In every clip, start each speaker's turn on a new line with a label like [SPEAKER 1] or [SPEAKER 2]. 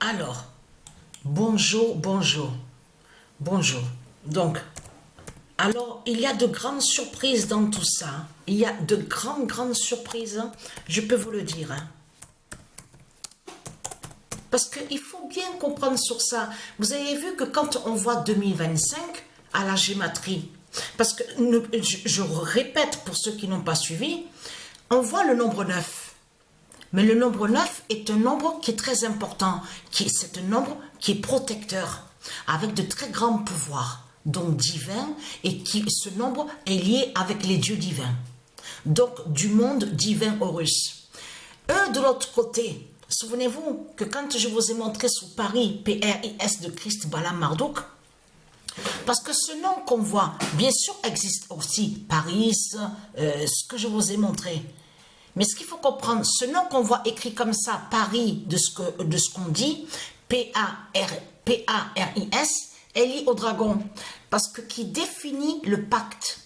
[SPEAKER 1] Alors, bonjour, bonjour, bonjour. Donc, alors, il y a de grandes surprises dans tout ça. Il y a de grandes surprises, je peux vous le dire. Parce qu'il faut bien comprendre sur ça. Vous avez vu que quand on voit 2025 à la gématrie, parce que je répète pour ceux qui n'ont pas suivi, on voit le nombre 9. Mais le nombre 9 est un nombre qui est très important. C'est un nombre qui est protecteur, avec de très grands pouvoirs, donc divins, et ce nombre est lié avec les dieux divins. Donc, du monde divin Horus. Eux, de l'autre côté, souvenez-vous que quand je vous ai montré sous Paris, PRIS de Christ Balaam Marduk, parce que ce nom qu'on voit, bien sûr, existe aussi, Paris, ce que je vous ai montré. Mais ce qu'il faut comprendre, ce nom qu'on voit écrit comme ça, Paris, de ce qu'on dit, P-A-R-I-S, est lié au dragon. Parce que qui définit le pacte,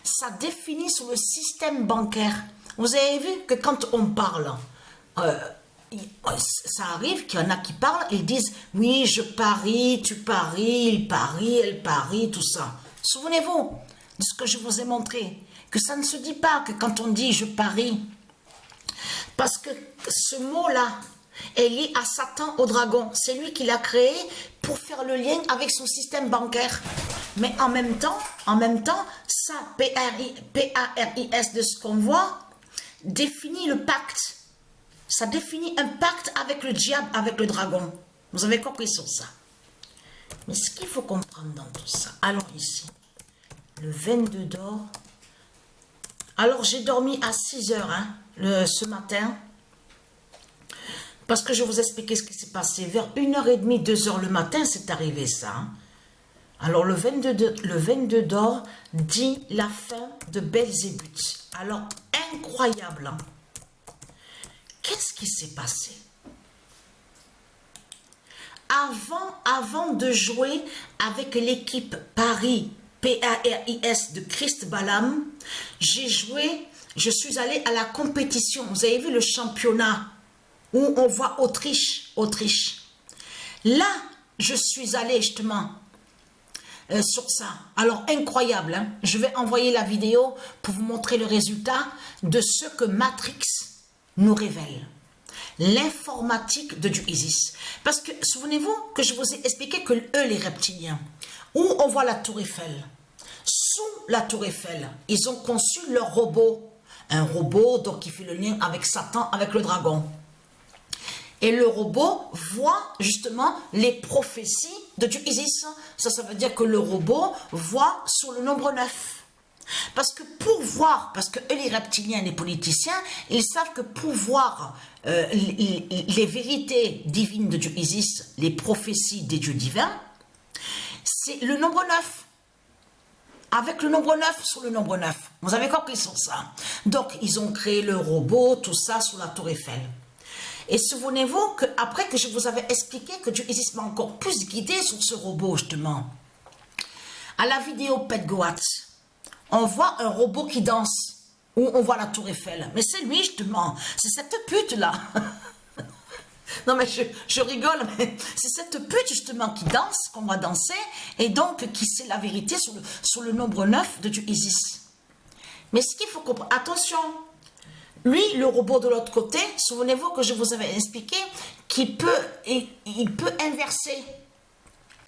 [SPEAKER 1] ça définit sur le système bancaire. Vous avez vu que quand on parle, ça arrive qu'il y en a qui parlent, ils disent, oui, je parie, tu paries, il parie, elle parie, tout ça. Souvenez-vous de ce que je vous ai montré. Que ça ne se dit pas que quand on dit je parie, parce que ce mot-là est lié à Satan, au dragon. C'est lui qui l'a créé pour faire le lien avec son système bancaire. Mais en même temps, ça, P-A-R-I-S de ce qu'on voit, définit le pacte. Ça définit un pacte avec le diable, avec le dragon. Vous avez compris sur ça. Mais ce qu'il faut comprendre dans tout ça, allons ici, le 22 d'or. Alors, j'ai dormi à 6 heures ce matin, parce que je vous expliquais ce qui s'est passé. Vers 1h30, 2h le matin, c'est arrivé ça. Alors, le 22 d'or dit la fin de Belzébuth. Alors, incroyable. Qu'est-ce qui s'est passé? Avant de jouer avec l'équipe Paris, P-A-R-I-S de Christ Balaam, je suis allée à la compétition. Vous avez vu le championnat où on voit Autriche. Là, je suis allée justement sur ça. Alors, incroyable. Hein? Je vais envoyer la vidéo pour vous montrer le résultat de ce que Matrix nous révèle. L'informatique de du Isis. Parce que, souvenez-vous que je vous ai expliqué que eux, les reptiliens, où on voit la tour Eiffel, sous la tour Eiffel, ils ont conçu leur robot. Un robot donc qui fait le lien avec Satan, avec le dragon. Et le robot voit justement les prophéties de Dieu Isis. Ça veut dire que le robot voit sur le nombre 9. Parce que pour voir, parce que eux, les reptiliens, les politiciens, ils savent que pour voir les vérités divines de Dieu Isis, les prophéties des dieux divins, c'est le nombre 9. Avec le nombre 9 sur le nombre 9. Vous avez compris sur ça. Donc, ils ont créé le robot, tout ça, sur la tour Eiffel. Et souvenez-vous qu'après que je vous avais expliqué que Dieu Isis m'a encore plus guidé sur ce robot, justement. À la vidéo Pet Goat, on voit un robot qui danse, où on voit la tour Eiffel. Mais c'est lui, justement. C'est cette pute-là. Non, mais je rigole, mais c'est cette pute, justement, qui danse, qu'on va danser, et donc qui sait la vérité sur le nombre 9 de Dieu Isis. Mais ce qu'il faut comprendre, attention, lui, le robot de l'autre côté, souvenez-vous que je vous avais expliqué qu'il il peut inverser.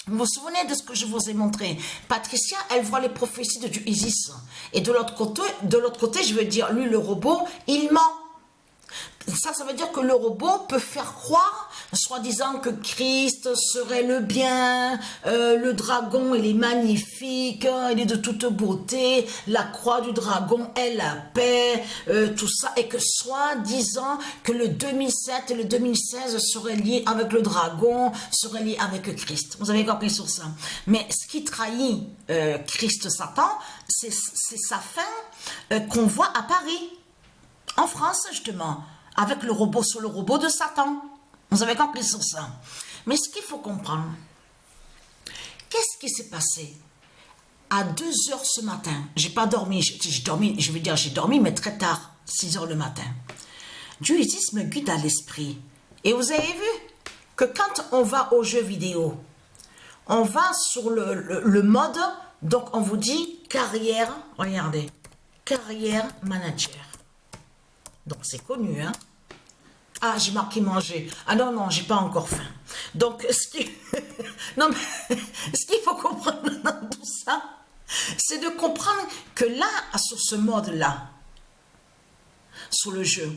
[SPEAKER 1] Vous vous souvenez de ce que je vous ai montré? Patricia, elle voit les prophéties de Dieu Isis. Et de l'autre côté, je veux dire, lui, le robot, il ment. Ça veut dire que le robot peut faire croire, soi-disant que Christ serait le bien, le dragon, il est magnifique, il est de toute beauté, la croix du dragon est la paix, tout ça, et que soi-disant que le 2007 et le 2016 seraient liés avec le dragon, seraient liés avec Christ. Vous avez compris sur ça. Mais ce qui trahit Christ Satan, c'est sa fin qu'on voit à Paris, en France justement, avec le robot sur le robot de Satan. Vous avez compris sur ça. Mais ce qu'il faut comprendre, qu'est-ce qui s'est passé à 2 heures ce matin? J'ai pas dormi, j'ai dormi, je veux dire j'ai dormi, mais très tard, 6 heures le matin. Dieu Isis me guide à l'esprit. Et vous avez vu, que quand on va aux jeux vidéo, on va sur le mode, donc on vous dit carrière, regardez, carrière manager. Donc c'est connu, hein. Ah, j'ai marqué manger. Ah non, non, j'ai pas encore faim. Donc, non, mais ce qu'il faut comprendre dans tout ça, c'est de comprendre que là, sur ce mode-là, sur le jeu,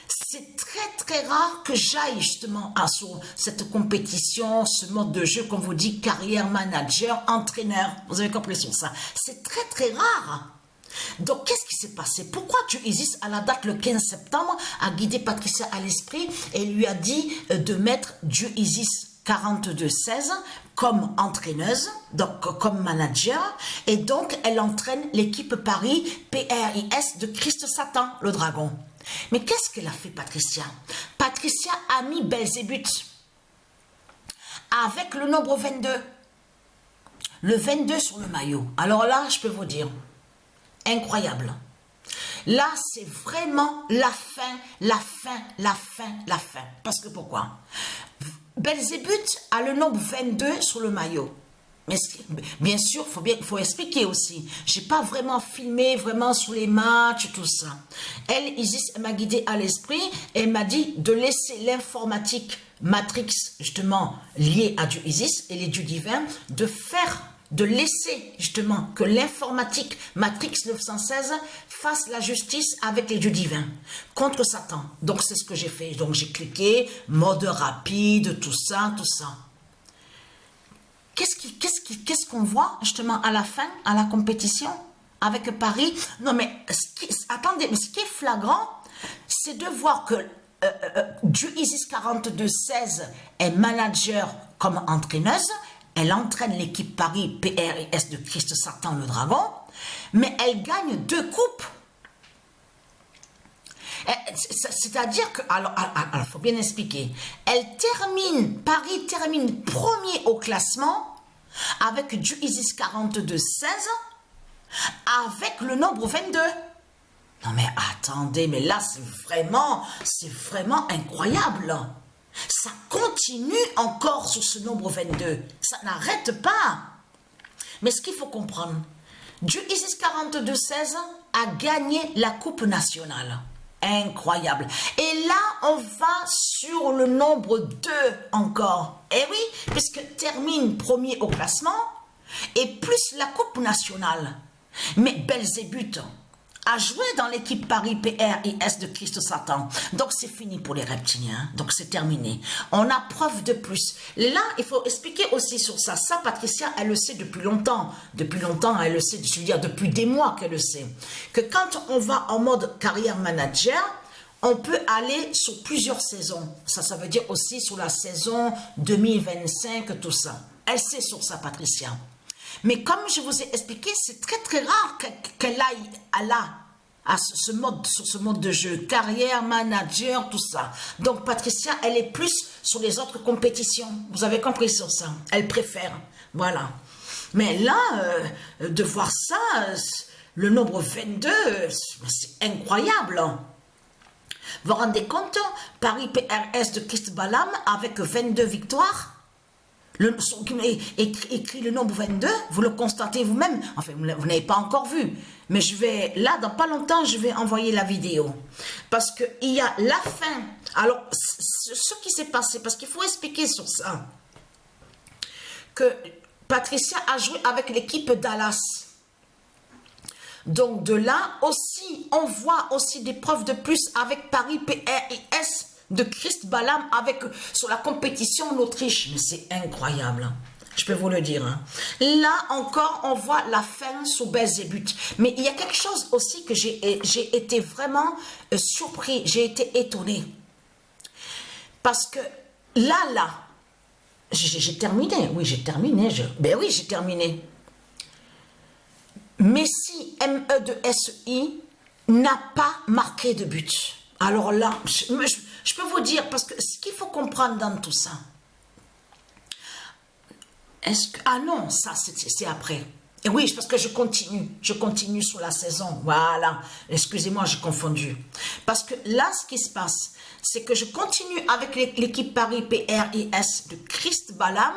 [SPEAKER 1] c'est très rare que j'aille justement sur cette compétition, ce mode de jeu qu'on vous dit carrière manager, entraîneur. Vous avez compris sur ça. C'est très rare. Donc, qu'est-ce qui s'est passé? Pourquoi Dieu Isis, à la date le 15 septembre, a guidé Patricia à l'esprit et lui a dit de mettre Dieu Isis 4216 comme entraîneuse, donc comme manager, et donc elle entraîne l'équipe Paris PRIS de Christ Satan, le dragon. Mais qu'est-ce qu'elle a fait, Patricia? Patricia a mis Belzébuth avec le nombre 22. Le 22 sur le maillot. Alors là, je peux vous dire, incroyable. Là, c'est vraiment la fin. Parce que pourquoi? Belzébuth a le nombre 22 sur le maillot. Mais bien sûr, il faut expliquer aussi. Je n'ai pas vraiment filmé vraiment sur les matchs, tout ça. Elle, Isis, elle m'a guidée à l'esprit et elle m'a dit de laisser l'informatique Matrix, justement, liée à Dieu Isis et les dieux divins, de laisser justement que l'informatique Matrix 916 fasse la justice avec les dieux divins contre Satan. Donc c'est ce que j'ai fait. Donc j'ai cliqué, mode rapide, tout ça. Qu'est-ce qu'on voit justement à la fin, à la compétition avec Paris? Non mais, attendez, mais ce qui est flagrant, c'est de voir que Dieu Isis 4216 est manager comme entraîneuse. Elle entraîne l'équipe Paris PRIS de Christ Satan le dragon, mais elle gagne 2 coupes. C'est-à-dire que, alors, il faut bien expliquer, Paris termine premier au classement avec Dieu Isis 4216 avec le nombre 22. Non mais attendez, mais là c'est vraiment incroyable. Ça continue encore sur ce nombre 22. Ça n'arrête pas. Mais ce qu'il faut comprendre, Dieu Isis 4216 a gagné la Coupe nationale. Incroyable. Et là, on va sur le nombre 2 encore. Eh oui, puisque termine premier au classement et plus la Coupe nationale. Mais Belzébuth a joué dans l'équipe Paris PRIS de Christ Satan. Donc c'est fini pour les reptiliens. Donc c'est terminé. On a preuve de plus. Là, il faut expliquer aussi sur ça. Ça, Patricia, elle le sait depuis longtemps. Depuis longtemps, elle le sait. Je veux dire, depuis des mois qu'elle le sait. Que quand on va en mode carrière manager, on peut aller sur plusieurs saisons. Ça veut dire aussi sur la saison 2025, tout ça. Elle sait sur ça, Patricia. Mais comme je vous ai expliqué, c'est très rare qu'elle aille sur ce mode de jeu, carrière, manager, tout ça. Donc Patricia, elle est plus sur les autres compétitions. Vous avez compris sur ça. Elle préfère. Voilà. Mais là, de voir ça, le nombre 22, c'est incroyable. Vous vous rendez compte? Paris PRS de Christ Balaam avec 22 victoires. Écrit le nombre 22, vous le constatez vous-même. Enfin, vous n'avez pas encore vu. Mais dans pas longtemps, je vais envoyer la vidéo. Parce qu'il y a la fin. Alors, ce qui s'est passé, parce qu'il faut expliquer sur ça, que Patricia a joué avec l'équipe Dallas. Donc, de là aussi, on voit aussi des preuves de plus avec Paris PRIS de Christ Balaam sur la compétition en Autriche. Mais c'est incroyable. Je peux vous le dire. Hein. Là encore, on voit la fin sous Belzébuth. Mais il y a quelque chose aussi que j'ai été vraiment surpris. J'ai été étonné. Parce que là, j'ai terminé. Oui, j'ai terminé. Ben oui, j'ai terminé. Messi, MESI, n'a pas marqué de but. Alors là, je peux vous dire, parce que ce qu'il faut comprendre dans tout ça, ah non, ça c'est après. Et oui, parce que je continue sur la saison, voilà, excusez-moi, j'ai confondu. Parce que là, ce qui se passe, c'est que je continue avec l'équipe Paris PRIS de Christ Balaam,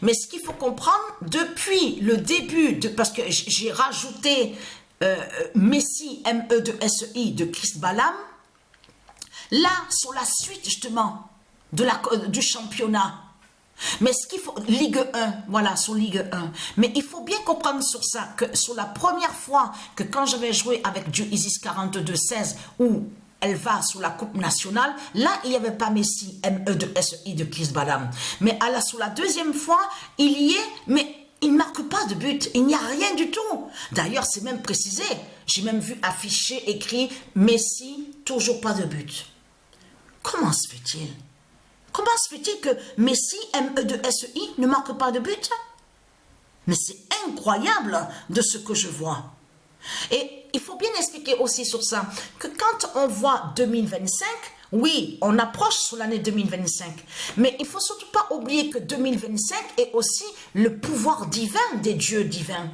[SPEAKER 1] mais ce qu'il faut comprendre, depuis le début, parce que j'ai rajouté Messi, MESI de Christ Balaam, là, sur la suite justement du championnat, mais ce qu'il faut, Ligue 1, voilà, sur Ligue 1. Mais il faut bien comprendre sur ça, que sur la première fois que quand j'avais joué avec Dieu Isis 42-16, où elle va sur la Coupe nationale, là, il n'y avait pas Messi, MESI de Christ Balaam. Mais sur la deuxième fois, il y est, mais il ne marque pas de but, il n'y a rien du tout. D'ailleurs, c'est même précisé, j'ai même vu affiché, écrit, Messi, toujours pas de but. Comment se fait-il? Comment se fait-il que Messi, MESI, ne marque pas de but? Mais c'est incroyable de ce que je vois. Et il faut bien expliquer aussi sur ça, que quand on voit 2025, oui, on approche sur l'année 2025, mais il ne faut surtout pas oublier que 2025 est aussi le pouvoir divin des dieux divins.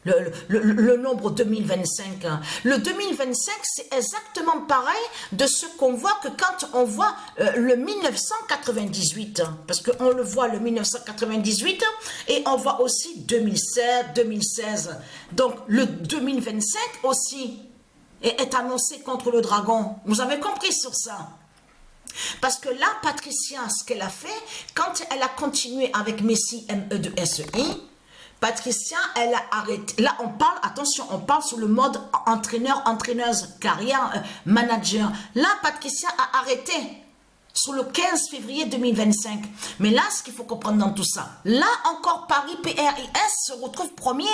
[SPEAKER 1] Le nombre 2025. Le 2025, c'est exactement pareil de ce qu'on voit que quand on voit le 1998. Parce qu'on le voit le 1998 et on voit aussi 2007, 2016. Donc le 2025 aussi est annoncé contre le dragon. Vous avez compris sur ça? Parce que là, Patricia, ce qu'elle a fait, quand elle a continué avec Messi, MESI, Patricia, elle a arrêté. Là, on parle, attention, on parle sur le mode entraîneur, entraîneuse, carrière, manager. Là, Patricia a arrêté sur le 15 février 2025. Mais là, ce qu'il faut comprendre dans tout ça, là encore, Paris PRIS se retrouve premier.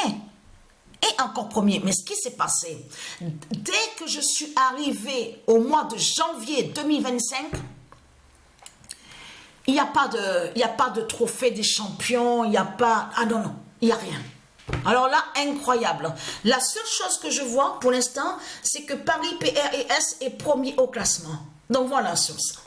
[SPEAKER 1] Et encore premier. Mais ce qui s'est passé, dès que je suis arrivée au mois de janvier 2025, il n'y a pas de trophée des champions, il n'y a pas... Ah non, non. Il n'y a rien. Alors là, incroyable. La seule chose que je vois pour l'instant, c'est que Paris PRIS est premier au classement. Donc voilà sur ça.